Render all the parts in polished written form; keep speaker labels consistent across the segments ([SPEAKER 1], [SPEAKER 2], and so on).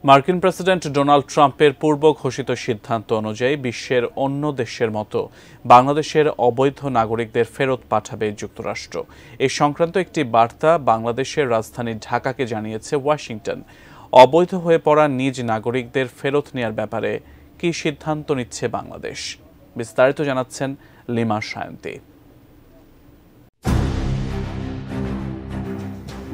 [SPEAKER 1] মার্কিন president Donald ট্রাম্পের পূর্ব ঘোষিত সিদ্ধান্ত অনুযায়ী বিশ্বের অন্য দেশের মতো বাংলাদেশের অবৈধ নাগরিকদের ফেরত পাঠাবে যুক্তরাষ্ট্র। এ সংক্রান্ত একটি বার্তা বাংলাদেশের রাজধানী ঢাকাকে জানিয়েছে ওয়াশিংটন। অবৈধ হয়ে পড়া নিজ নাগরিকদের ফেরত নেওয়ার ব্যাপারে কী সিদ্ধান্ত নিচ্ছে বাংলাদেশ, বিস্তারিত জানাচ্ছেন লিমা সায়ন্তী।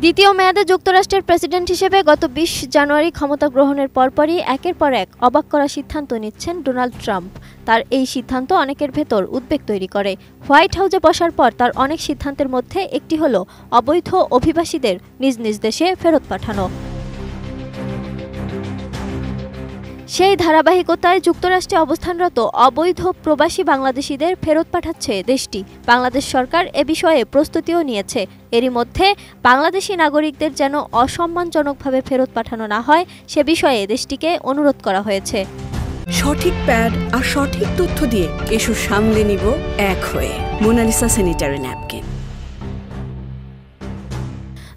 [SPEAKER 2] দ্বিতীয় মেয়াদে যুক্তরাষ্ট্রের প্রেসিডেন্ট হিসেবে গত ২০ জানুয়ারি ক্ষমতা গ্রহণের পরপরই একের পর এক অবাক করা সিদ্ধান্ত নিচ্ছেন ডোনাল্ড ট্রাম্প। তার এই সিদ্ধান্ত অনেকের ভেতর উদ্বেগ তৈরি করে। হোয়াইট হাউসে বসার পর তার অনেক সিদ্ধান্তের মধ্যে একটি হলো অবৈধ অভিবাসীদের নিজ নিজ দেশে ফেরত পাঠানো। সেই ধারাবাহিকতায় যুক্তরাষ্ট্রে অবস্থানরত অবৈধ প্রবাসী বাংলাদেশিদের ফেরত পাঠাচ্ছে দেশটি। বাংলাদেশ সরকার এ বিষয়ে প্রস্তুতিও নিয়েছে। এরই মধ্যে বাংলাদেশি নাগরিকদের যেন অসম্মানজনকভাবে ফেরত পাঠানো না হয় সে বিষয়ে দেশটিকে অনুরোধ করা হয়েছে।
[SPEAKER 3] সঠিক প্যাড আর সঠিক তথ্য দিয়ে এসব সামলে নিব এক হয়ে। Monalisa sanitary napkin.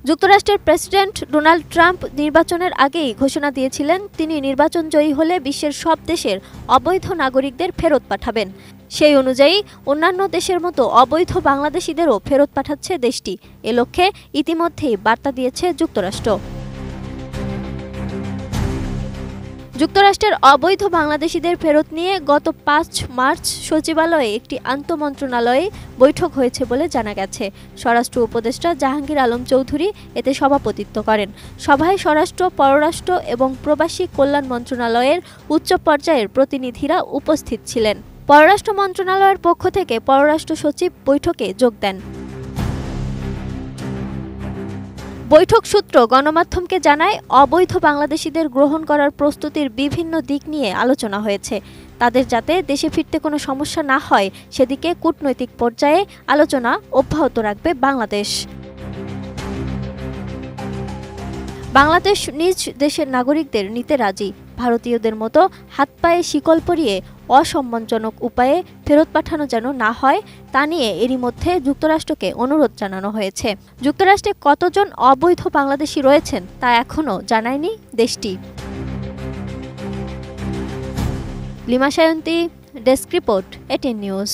[SPEAKER 2] যুক্তরাষ্ট্রের প্রেসিডেন্ট ডোনাল্ড ট্রাম্প নির্বাচনের আগেই ঘোষণা দিয়েছিলেন তিনি নির্বাচন জয়ী হলে বিশ্বের সব দেশের অবৈধ নাগরিকদের ফেরত পাঠাবেন। সেই অনুযায়ী অন্যান্য দেশের মতো অবৈধ বাংলাদেশিদেরও ফেরত পাঠাচ্ছে দেশটি। এ লক্ষ্যে ইতিমধ্যেই বার্তা দিয়েছে যুক্তরাষ্ট্র। যুক্তরাষ্ট্রের অবৈধ বাংলাদেশিদের ফেরত নিয়ে গত ৫ মার্চ সচিবালয়ে একটি আন্তঃমন্ত্রণালয়ে বৈঠক হয়েছে বলে জানা গেছে। স্বরাষ্ট্র উপদেষ্টা জাহাঙ্গীর আলম চৌধুরী এতে সভাপতিত্ব করেন। সভায় স্বরাষ্ট্র, পররাষ্ট্র এবং প্রবাসী কল্যাণ মন্ত্রণালয়ের উচ্চ পর্যায়ের প্রতিনিধিরা উপস্থিত ছিলেন। পররাষ্ট্র মন্ত্রণালয়ের পক্ষ থেকে পররাষ্ট্র সচিব বৈঠকে যোগ দেন। বৈঠক সূত্র গণমাধ্যমকে জানায়, অবৈধ বাংলাদেশিদের গ্রহণ করার প্রস্তুতির বিভিন্ন দিক নিয়ে আলোচনা হয়েছে। তাদের যাতে দেশে ফিরতে কোনো সমস্যা না হয় সেদিকে কূটনৈতিক পর্যায়ে আলোচনা অব্যাহত রাখবে বাংলাদেশ। বাংলাদেশ নিজ দেশের নাগরিকদের নিতে রাজি। ভারতীয়দের মতো হাত পায়ে শিকল পরিয়ে অসম্মানজনক উপায়ে ফেরত পাঠানো যেন না হয় তা নিয়ে এরই মধ্যে যুক্তরাষ্ট্রকে অনুরোধ জানানো হয়েছে। যুক্তরাষ্ট্রে কতজন অবৈধ বাংলাদেশি রয়েছেন তা এখনও জানায়নি দেশটি। Lima Sayanti, desk report, ATN news.